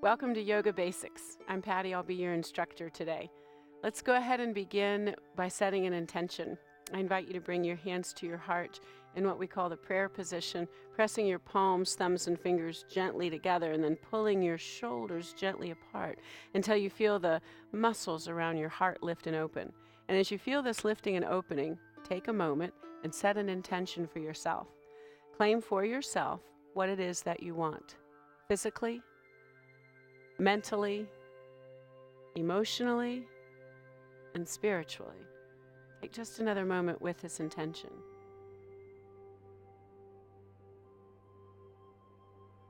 Welcome to Yoga Basics. I'm Patty. I'll be your instructor today. Let's go ahead and begin by setting an intention. I invite you to bring your hands to your heart in what we call the prayer position, pressing your palms, thumbs, and fingers gently together and then pulling your shoulders gently apart until you feel the muscles around your heart lift and open. And as you feel this lifting and opening, take a moment and set an intention for yourself. Claim for yourself what it is that you want, physically, mentally, emotionally, and spiritually. Take just another moment with this intention.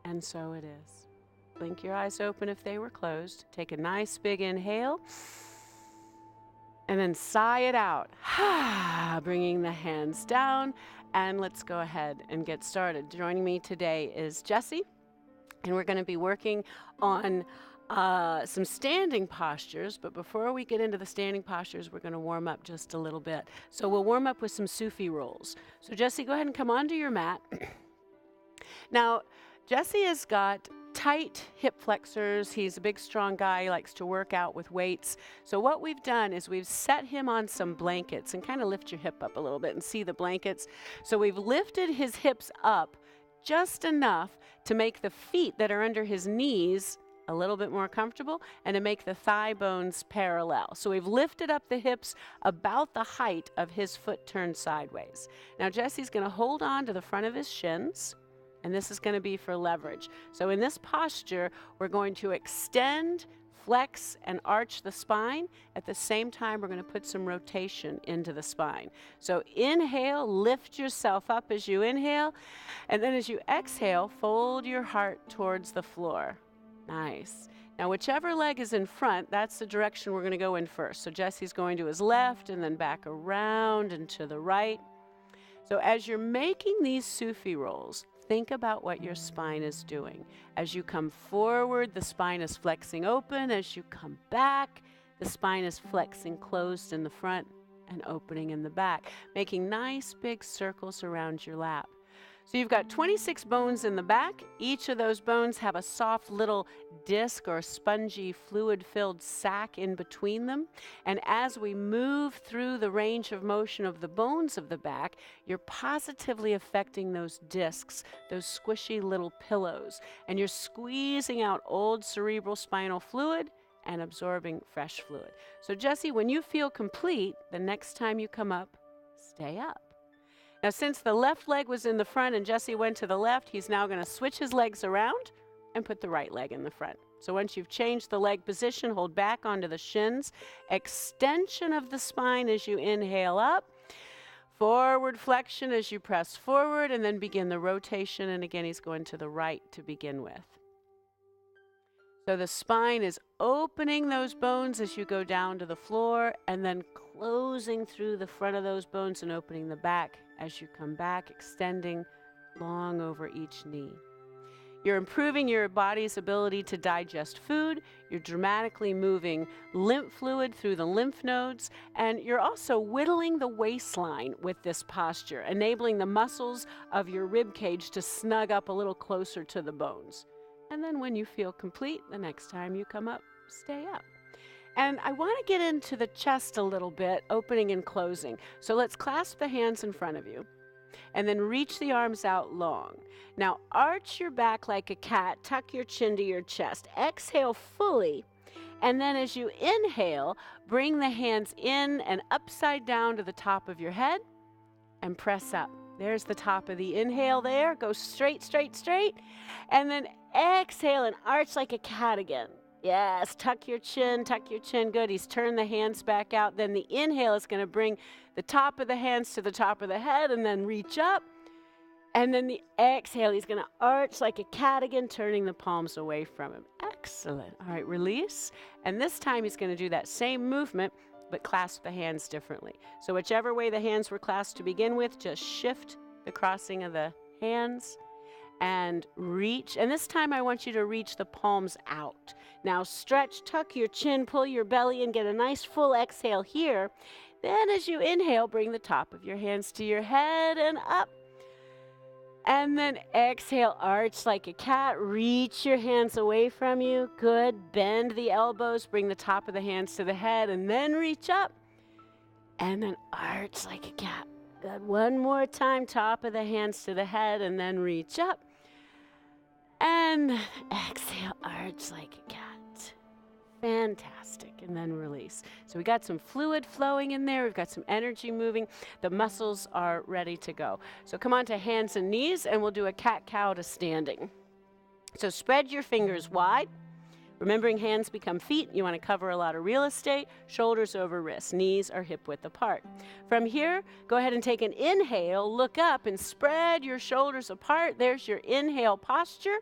And so it is. Blink your eyes open if they were closed. Take a nice big inhale. And then sigh it out. Bringing the hands down. And let's go ahead and get started. Joining me today is Jessie. And we're going to be working on some standing postures, but before we get into the standing postures, we're going to warm up just a little bit. So we'll warm up with some Sufi rolls. So Jessie, go ahead and come onto your mat. Now, Jessie has got tight hip flexors. He's a big, strong guy. He likes to work out with weights. So what we've done is we've set him on some blankets, and kind of lift your hip up a little bit and see the blankets. So we've lifted his hips up just enough to make the feet that are under his knees a little bit more comfortable and to make the thigh bones parallel. So we've lifted up the hips about the height of his foot turned sideways. Now Jessie's going to hold on to the front of his shins, and this is going to be for leverage. So in this posture, we're going to extend, flex, and arch the spine. At the same time, we're going to put some rotation into the spine. So inhale, lift yourself up as you inhale, and then as you exhale, fold your heart towards the floor. Nice. Now, whichever leg is in front, that's the direction we're going to go in first. So Jessie's going to his left and then back around and to the right. So as you're making these Sufi rolls, think about what your spine is doing. As you come forward, the spine is flexing open. As you come back, the spine is flexing closed in the front and opening in the back, making nice big circles around your lap. So you've got 26 bones in the back. Each of those bones have a soft little disc or spongy fluid-filled sac in between them. And as we move through the range of motion of the bones of the back, you're positively affecting those discs, those squishy little pillows. And you're squeezing out old cerebral spinal fluid and absorbing fresh fluid. So Jessie, when you feel complete, the next time you come up, stay up. Now, since the left leg was in the front and Jessie went to the left, he's now going to switch his legs around and put the right leg in the front. So once you've changed the leg position, hold back onto the shins. Extension of the spine as you inhale up. Forward flexion as you press forward, and then begin the rotation. And again, he's going to the right to begin with. So the spine is opening those bones as you go down to the floor, and then closing through the front of those bones and opening the back as you come back, extending long over each knee. You're improving your body's ability to digest food. You're dramatically moving lymph fluid through the lymph nodes, and you're also whittling the waistline with this posture, enabling the muscles of your rib cage to snug up a little closer to the bones. And then when you feel complete, the next time you come up, stay up. And I want to get into the chest a little bit, opening and closing. So let's clasp the hands in front of you and then reach the arms out long. Now arch your back like a cat, tuck your chin to your chest. Exhale fully. And then as you inhale, bring the hands in and upside down to the top of your head and press up. There's the top of the inhale there. Go straight, straight, straight. And then exhale and arch like a cat again. Yes, tuck your chin, good. He's turned the hands back out. Then the inhale is going to bring the top of the hands to the top of the head and then reach up. And then the exhale, he's going to arch like a cat again, turning the palms away from him. Excellent. All right, release. And this time he's going to do that same movement, but clasp the hands differently. So whichever way the hands were clasped to begin with, just shift the crossing of the hands and reach. And this time I want you to reach the palms out. Now stretch, tuck your chin, pull your belly and get a nice full exhale here. Then as you inhale, bring the top of your hands to your head and up. And then exhale, arch like a cat. Reach your hands away from you. Good. Bend the elbows. Bring the top of the hands to the head and then reach up. And then arch like a cat. Good. One more time. Top of the hands to the head and then reach up. And exhale, arch like a cat. Fantastic. And then release. So we got some fluid flowing in there. We've got some energy moving. The muscles are ready to go. So come on to hands and knees and we'll do a cat-cow to standing. So spread your fingers wide. Remembering hands become feet, you want to cover a lot of real estate, shoulders over wrists, knees are hip width apart. From here, go ahead and take an inhale, look up and spread your shoulders apart. There's your inhale posture.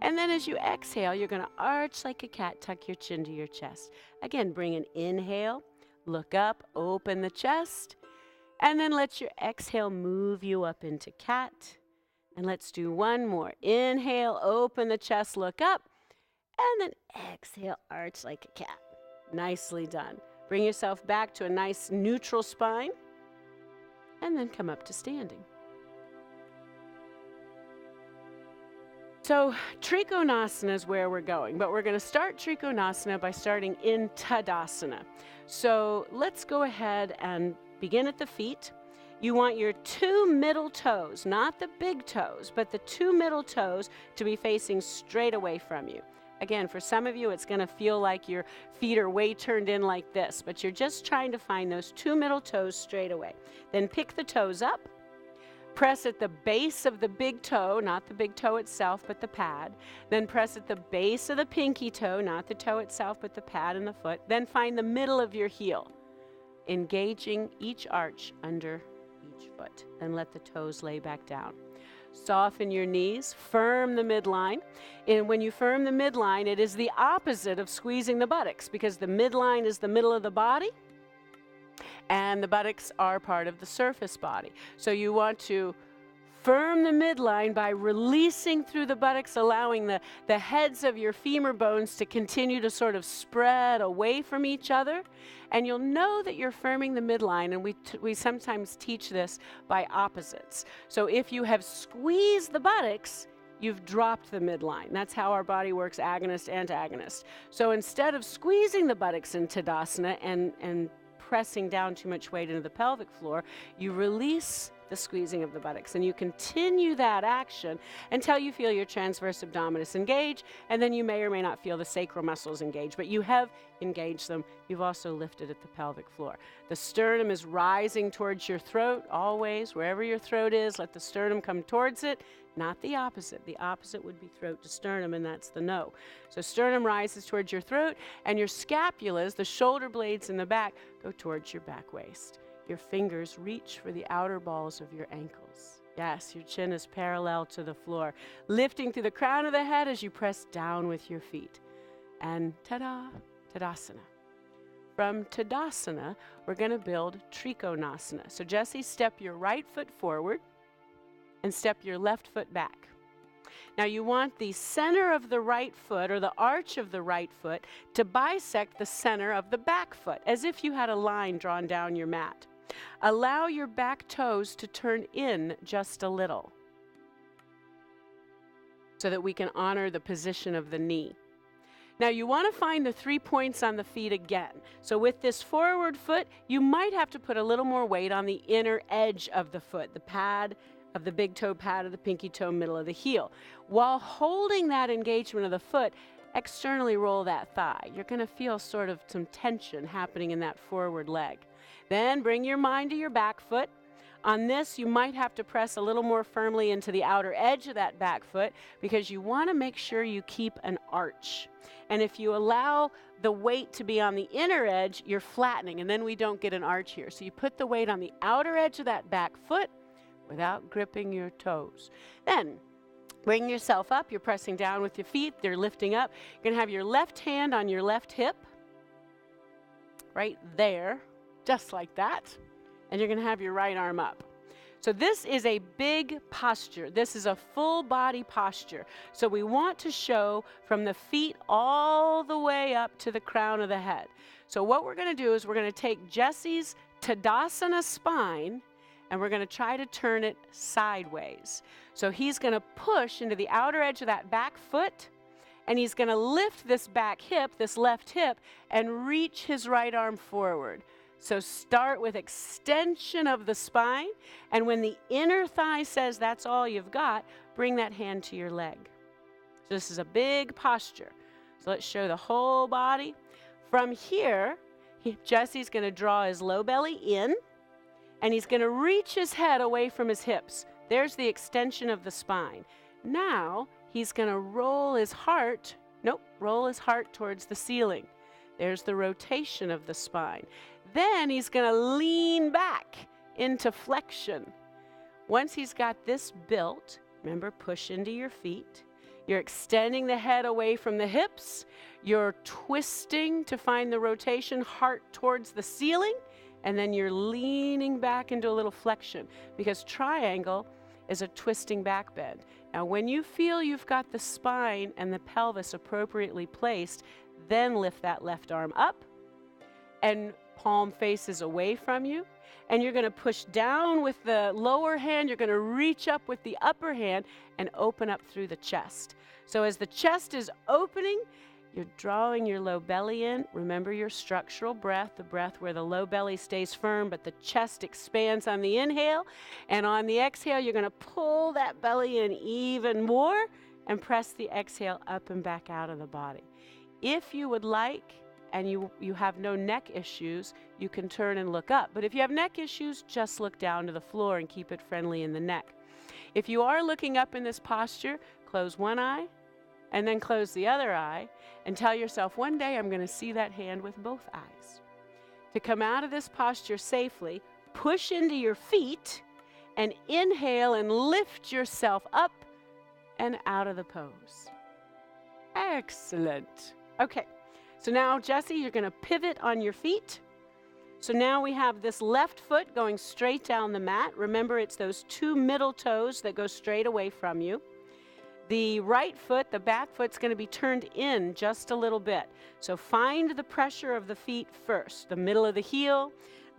And then as you exhale, you're going to arch like a cat, tuck your chin to your chest. Again, bring an inhale, look up, open the chest, and then let your exhale move you up into cat. And let's do one more. Inhale, open the chest, look up. And then exhale, arch like a cat. Nicely done. Bring yourself back to a nice neutral spine. And then come up to standing. So Trikonasana is where we're going, but we're going to start Trikonasana by starting in Tadasana. So let's go ahead and begin at the feet. You want your two middle toes, not the big toes, but the two middle toes to be facing straight away from you. Again, for some of you, it's going to feel like your feet are way turned in like this, but you're just trying to find those two middle toes straight away. Then pick the toes up, press at the base of the big toe, not the big toe itself, but the pad. Then press at the base of the pinky toe, not the toe itself, but the pad and the foot. Then find the middle of your heel, engaging each arch under each foot. Then let the toes lay back down. Soften your knees, firm the midline. And when you firm the midline, it is the opposite of squeezing the buttocks because the midline is the middle of the body and the buttocks are part of the surface body. So you want to firm the midline by releasing through the buttocks, allowing the heads of your femur bones to continue to sort of spread away from each other. And you'll know that you're firming the midline, and we sometimes teach this by opposites. So if you have squeezed the buttocks, you've dropped the midline. That's how our body works, agonist, antagonist. So instead of squeezing the buttocks in Tadasana and pressing down too much weight into the pelvic floor, you release the squeezing of the buttocks, and you continue that action until you feel your transverse abdominis engage, and then you may or may not feel the sacral muscles engage, but you have engaged them. You've also lifted at the pelvic floor. The sternum is rising towards your throat, always, wherever your throat is, let the sternum come towards it, not the opposite. The opposite would be throat to sternum, and that's the no. So sternum rises towards your throat, and your scapulas, the shoulder blades in the back, go towards your back waist. Your fingers reach for the outer balls of your ankles. Yes, your chin is parallel to the floor, lifting through the crown of the head as you press down with your feet. And ta-da, Tadasana. From Tadasana, we're going to build Trikonasana. So Jesse, step your right foot forward and step your left foot back. Now you want the center of the right foot, or the arch of the right foot, to bisect the center of the back foot, as if you had a line drawn down your mat. Allow your back toes to turn in just a little so that we can honor the position of the knee. Now you want to find the 3 points on the feet again. So with this forward foot, you might have to put a little more weight on the inner edge of the foot, the pad of the big toe pad of the pinky toe, middle of the heel. While holding that engagement of the foot, externally roll that thigh. You're going to feel sort of some tension happening in that forward leg. Then bring your mind to your back foot. On this, you might have to press a little more firmly into the outer edge of that back foot because you want to make sure you keep an arch. And if you allow the weight to be on the inner edge, you're flattening, and then we don't get an arch here. So you put the weight on the outer edge of that back foot without gripping your toes. Then bring yourself up. You're pressing down with your feet. They're lifting up. You're going to have your left hand on your left hip, right there, just like that. And you're going to have your right arm up. So this is a big posture. This is a full body posture. So we want to show from the feet all the way up to the crown of the head. So what we're going to do is we're going to take Jesse's Tadasana spine and we're going to try to turn it sideways. So he's going to push into the outer edge of that back foot, and he's going to lift this back hip, this left hip, and reach his right arm forward. So start with extension of the spine, and when the inner thigh says that's all you've got, bring that hand to your leg. So this is a big posture. So let's show the whole body. From here, Jesse's going to draw his low belly in, and he's going to reach his head away from his hips. There's the extension of the spine. Now, he's going to roll his heart towards the ceiling. There's the rotation of the spine. Then he's going to lean back into flexion. Once he's got this built, remember, push into your feet. You're extending the head away from the hips. You're twisting to find the rotation, heart towards the ceiling, and then you're leaning back into a little flexion, because triangle is a twisting back bend. Now, when you feel you've got the spine and the pelvis appropriately placed, then lift that left arm up and palm faces away from you. And you're going to push down with the lower hand. You're going to reach up with the upper hand and open up through the chest. So as the chest is opening, you're drawing your low belly in. Remember your structural breath, the breath where the low belly stays firm, but the chest expands on the inhale. And on the exhale, you're going to pull that belly in even more and press the exhale up and back out of the body. If you would like, and you have no neck issues, you can turn and look up. But if you have neck issues, just look down to the floor and keep it friendly in the neck. If you are looking up in this posture, close one eye and then close the other eye and tell yourself, one day I'm going to see that hand with both eyes. To come out of this posture safely, push into your feet and inhale and lift yourself up and out of the pose. Excellent. Okay. So now, Jesse, you're going to pivot on your feet. So now we have this left foot going straight down the mat. Remember, it's those two middle toes that go straight away from you. The right foot, the back foot's going to be turned in just a little bit. So find the pressure of the feet first. The middle of the heel,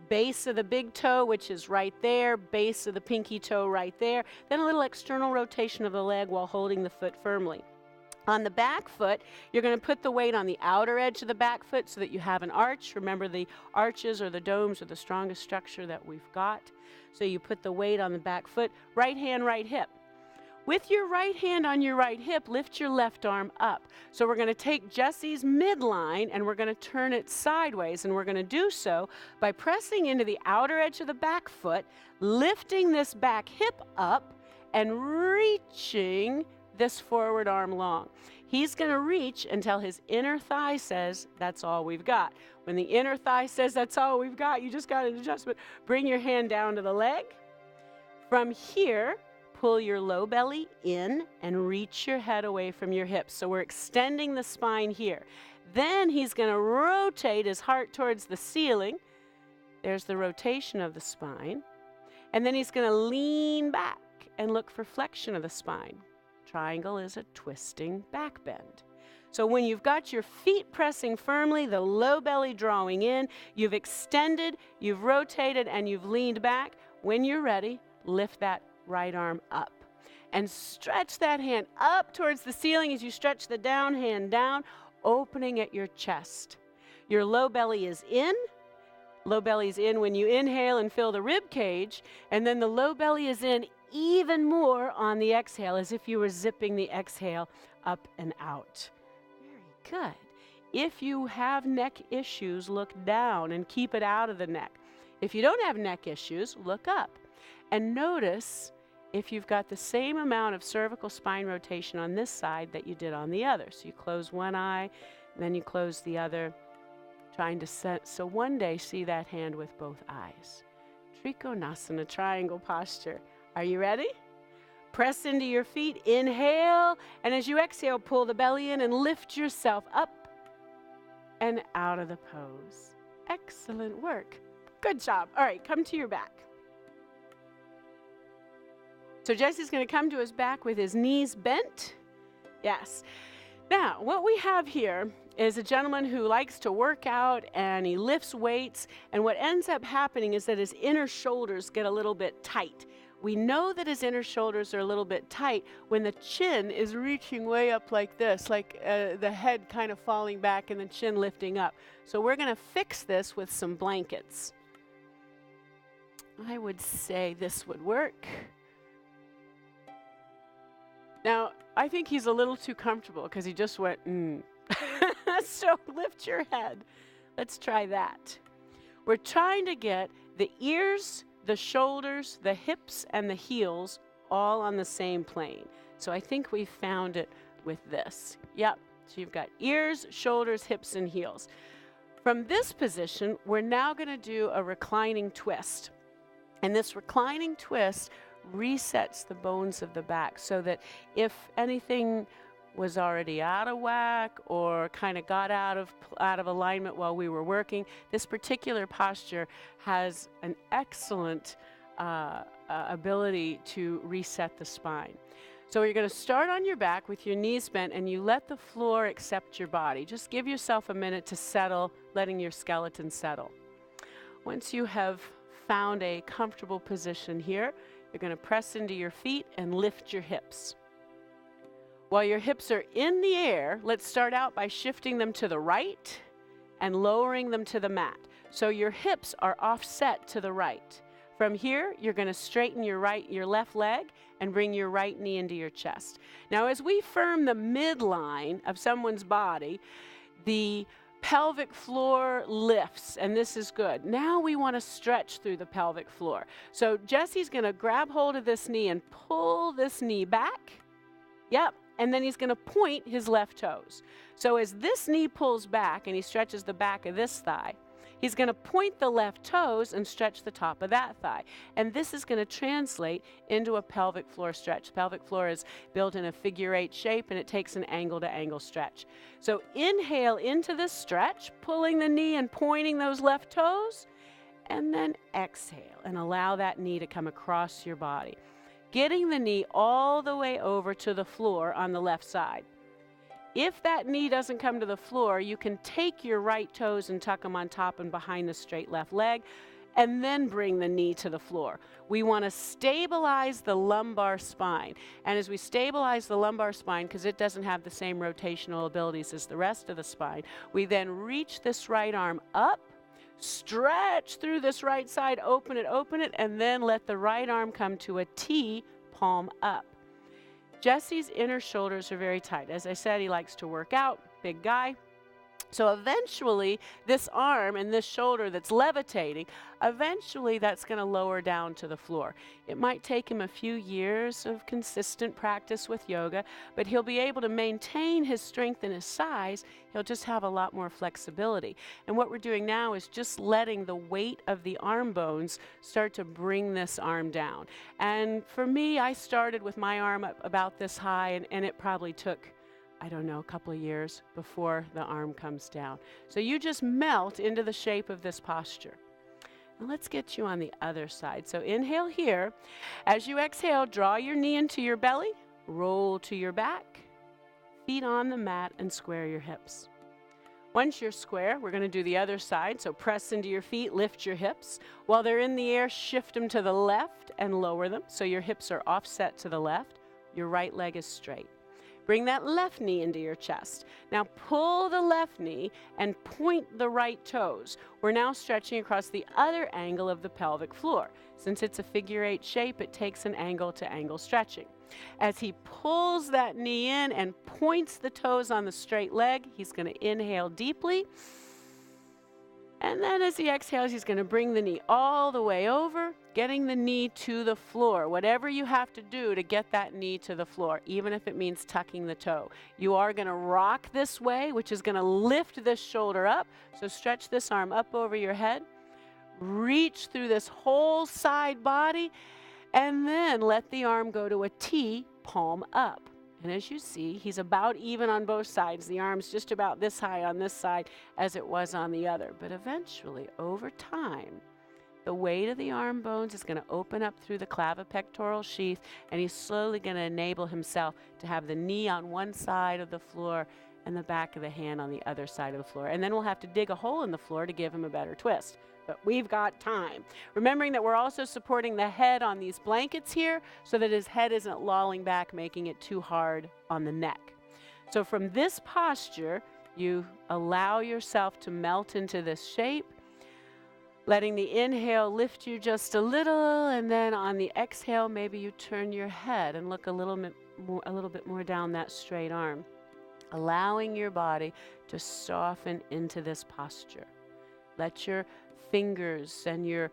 base of the big toe, which is right there, base of the pinky toe right there. Then a little external rotation of the leg while holding the foot firmly. On the back foot, you're going to put the weight on the outer edge of the back foot so that you have an arch. Remember, the arches or the domes are the strongest structure that we've got. So you put the weight on the back foot, right hand, right hip. With your right hand on your right hip, lift your left arm up. So we're going to take Jesse's midline and we're going to turn it sideways. And we're going to do so by pressing into the outer edge of the back foot, lifting this back hip up and reaching this forward arm long. He's going to reach until his inner thigh says, that's all we've got. When the inner thigh says, that's all we've got, you just got an adjustment. Bring your hand down to the leg. From here, pull your low belly in and reach your head away from your hips. So we're extending the spine here. Then he's going to rotate his heart towards the ceiling. There's the rotation of the spine. And then he's going to lean back and look for flexion of the spine. Triangle is a twisting back bend. So when you've got your feet pressing firmly, the low belly drawing in, you've extended, you've rotated, and you've leaned back. When you're ready, lift that right arm up and stretch that hand up towards the ceiling as you stretch the down hand down, opening at your chest. Your low belly is in. Low belly's in when you inhale and fill the rib cage, and then the low belly is in even more on the exhale, as if you were zipping the exhale up and out. Very good. If you have neck issues, look down and keep it out of the neck. If you don't have neck issues, look up. And notice if you've got the same amount of cervical spine rotation on this side that you did on the other. So you close one eye, then you close the other, trying to set, so one day see that hand with both eyes. Trikonasana, triangle posture. Are you ready? Press into your feet, inhale, and as you exhale, pull the belly in and lift yourself up and out of the pose. Excellent work. Good job. All right, come to your back. So Jesse's going to come to his back with his knees bent. Yes. Now, what we have here is a gentleman who likes to work out and he lifts weights, and what ends up happening is that his inner shoulders get a little bit tight. We know that his inner shoulders are a little bit tight when the chin is reaching way up like this, like the head kind of falling back and the chin lifting up. So we're going to fix this with some blankets. I would say this would work. Now, I think he's a little too comfortable because he just went, So lift your head. Let's try that. We're trying to get the ears, the shoulders, the hips, and the heels all on the same plane. So I think we found it with this. Yep, so you've got ears, shoulders, hips, and heels. From this position, we're now going to do a reclining twist. And this reclining twist resets the bones of the back so that if anything was already out of whack or kind of got out of alignment while we were working, this particular posture has an excellent ability to reset the spine. So you're going to start on your back with your knees bent, and you let the floor accept your body. Just give yourself a minute to settle, letting your skeleton settle. Once you have found a comfortable position here, you're going to press into your feet and lift your hips. While your hips are in the air, let's start out by shifting them to the right and lowering them to the mat. So your hips are offset to the right. From here, you're going to straighten your left leg and bring your right knee into your chest. Now, as we firm the midline of someone's body, the pelvic floor lifts, and this is good. Now we want to stretch through the pelvic floor. So Jesse's going to grab hold of this knee and pull this knee back. Yep. And then he's going to point his left toes. So as this knee pulls back and he stretches the back of this thigh, he's going to point the left toes and stretch the top of that thigh. And this is going to translate into a pelvic floor stretch. Pelvic floor is built in a figure 8 shape, and it takes an angle to angle stretch. So inhale into this stretch, pulling the knee and pointing those left toes, and then exhale and allow that knee to come across your body, getting the knee all the way over to the floor on the left side. If that knee doesn't come to the floor, you can take your right toes and tuck them on top and behind the straight left leg, and then bring the knee to the floor. We want to stabilize the lumbar spine. And as we stabilize the lumbar spine, because it doesn't have the same rotational abilities as the rest of the spine, we then reach this right arm up, stretch through this right side, open it, and then let the right arm come to a T, palm up. Jesse's inner shoulders are very tight. As I said, he likes to work out, big guy. So eventually, this arm and this shoulder that's levitating, eventually that's going to lower down to the floor. It might take him a few years of consistent practice with yoga, but he'll be able to maintain his strength and his size. He'll just have a lot more flexibility. And what we're doing now is just letting the weight of the arm bones start to bring this arm down. And for me, I started with my arm up about this high, and it probably took, I don't know, a couple of years before the arm comes down. So you just melt into the shape of this posture. Now let's get you on the other side. So inhale here. As you exhale, draw your knee into your belly, roll to your back, feet on the mat, and square your hips. Once you're square, we're going to do the other side. So press into your feet, lift your hips. While they're in the air, shift them to the left and lower them. So your hips are offset to the left. Your right leg is straight. Bring that left knee into your chest. Now pull the left knee and point the right toes. We're now stretching across the other angle of the pelvic floor. Since it's a figure 8 shape, it takes an angle to angle stretching. As he pulls that knee in and points the toes on the straight leg, he's going to inhale deeply. And then as he exhales, he's going to bring the knee all the way over, getting the knee to the floor. Whatever you have to do to get that knee to the floor, even if it means tucking the toe. You are going to rock this way, which is going to lift this shoulder up. So stretch this arm up over your head. Reach through this whole side body, and then let the arm go to a T, palm up. And as you see, he's about even on both sides. The arm's just about this high on this side as it was on the other. But eventually, over time, the weight of the arm bones is going to open up through the clavipectoral sheath, and he's slowly going to enable himself to have the knee on one side of the floor and the back of the hand on the other side of the floor. And then we'll have to dig a hole in the floor to give him a better twist. But we've got time. Remembering that we're also supporting the head on these blankets here so that his head isn't lolling back, making it too hard on the neck. So from this posture, you allow yourself to melt into this shape, letting the inhale lift you just a little, and then on the exhale, maybe you turn your head and look a little bit more down that straight arm, allowing your body to soften into this posture. Let your fingers and your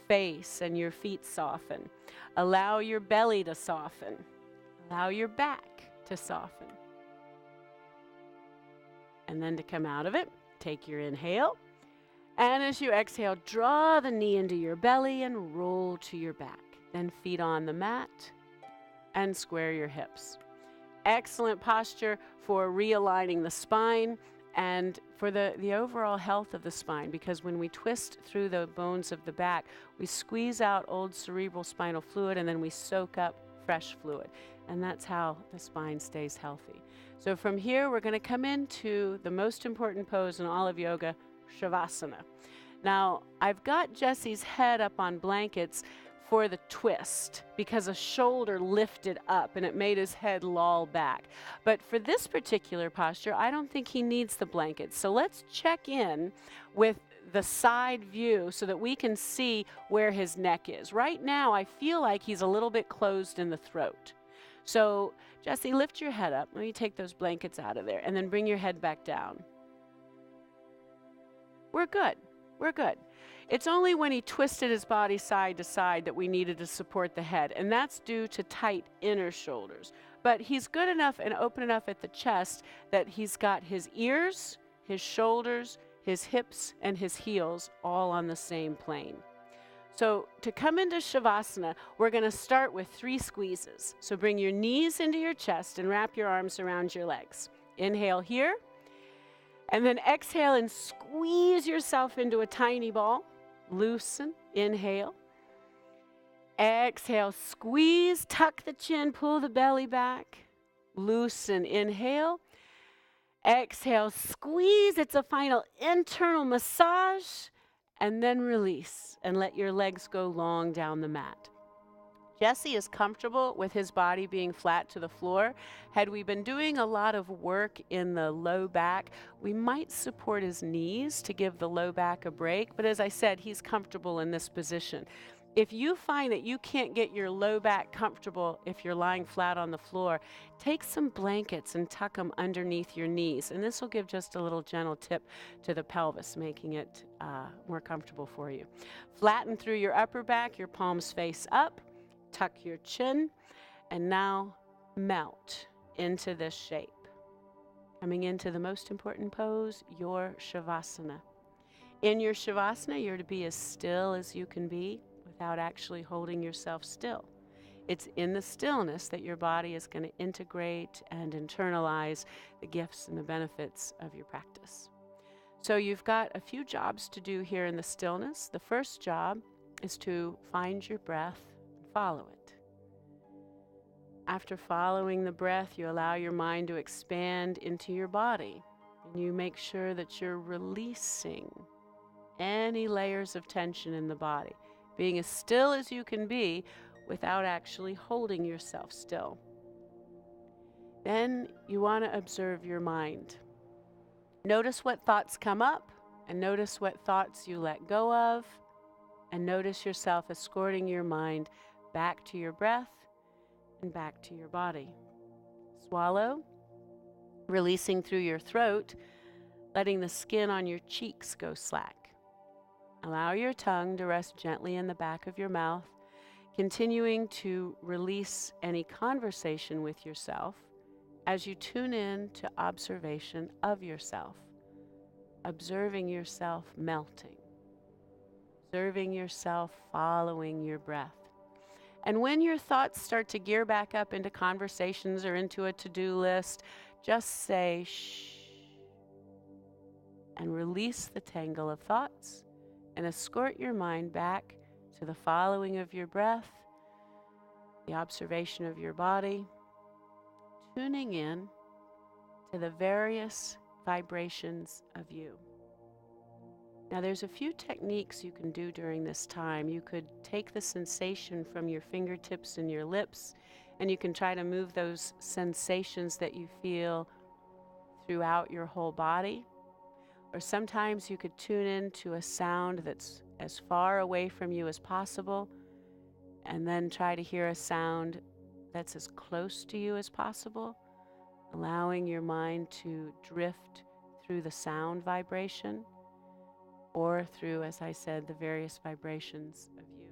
face and your feet soften. Allow your belly to soften. Allow your back to soften. And then to come out of it, take your inhale. And as you exhale, draw the knee into your belly and roll to your back. Then feet on the mat and square your hips. Excellent posture for realigning the spine and for the overall health of the spine, because when we twist through the bones of the back, we squeeze out old cerebral spinal fluid and then we soak up fresh fluid. And that's how the spine stays healthy. So from here, we're going to come into the most important pose in all of yoga, Savasana. Now, I've got Jesse's head up on blankets for the twist because a shoulder lifted up and it made his head loll back. But for this particular posture, I don't think he needs the blanket. So let's check in with the side view so that we can see where his neck is. Right now, I feel like he's a little bit closed in the throat. So Jesse, lift your head up. Let me take those blankets out of there and then bring your head back down. We're good. We're good. It's only when he twisted his body side to side that we needed to support the head, and that's due to tight inner shoulders. But he's good enough and open enough at the chest that he's got his ears, his shoulders, his hips, and his heels all on the same plane. So to come into Shavasana, we're going to start with 3 squeezes. So bring your knees into your chest and wrap your arms around your legs. Inhale here. And then exhale and squeeze yourself into a tiny ball. Loosen, inhale. Exhale, squeeze, tuck the chin, pull the belly back. Loosen, inhale. Exhale, squeeze. It's a final internal massage. And then release and let your legs go long down the mat. Jesse is comfortable with his body being flat to the floor. Had we been doing a lot of work in the low back, we might support his knees to give the low back a break. But as I said, he's comfortable in this position. If you find that you can't get your low back comfortable if you're lying flat on the floor, take some blankets and tuck them underneath your knees. And this will give just a little gentle tip to the pelvis, making it more comfortable for you. Flatten through your upper back, your palms face up. Tuck your chin, and now melt into this shape. Coming into the most important pose, your Shavasana. In your Shavasana, you're to be as still as you can be without actually holding yourself still. It's in the stillness that your body is going to integrate and internalize the gifts and the benefits of your practice. So you've got a few jobs to do here in the stillness. The first job is to find your breath. Follow it. After following the breath, you allow your mind to expand into your body, and you make sure that you're releasing any layers of tension in the body, being as still as you can be without actually holding yourself still. Then you want to observe your mind. Notice what thoughts come up, and notice what thoughts you let go of, and notice yourself escorting your mind back to your breath and back to your body. Swallow, releasing through your throat, letting the skin on your cheeks go slack. Allow your tongue to rest gently in the back of your mouth, continuing to release any conversation with yourself as you tune in to observation of yourself, observing yourself melting, observing yourself following your breath. And when your thoughts start to gear back up into conversations or into a to-do list, just say shh and release the tangle of thoughts and escort your mind back to the following of your breath, the observation of your body, tuning in to the various vibrations of you. Now, there's a few techniques you can do during this time. You could take the sensation from your fingertips and your lips, and you can try to move those sensations that you feel throughout your whole body. Or sometimes you could tune in to a sound that's as far away from you as possible, and then try to hear a sound that's as close to you as possible, allowing your mind to drift through the sound vibration or through, as I said, the various vibrations of you.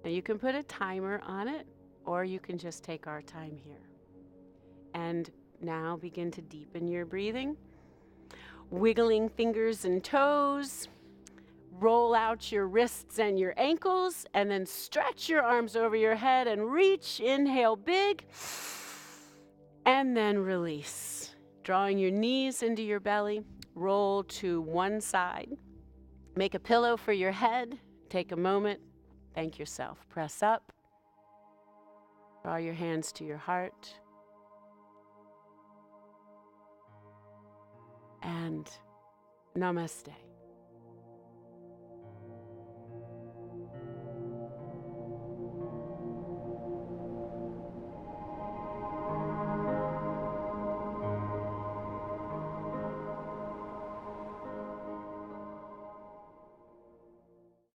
Now you can put a timer on it, or you can just take our time here. And now begin to deepen your breathing, wiggling fingers and toes. Roll out your wrists and your ankles, and then stretch your arms over your head and reach. Inhale big, and then release. Drawing your knees into your belly, roll to one side. Make a pillow for your head. Take a moment. Thank yourself. Press up. Draw your hands to your heart. And namaste.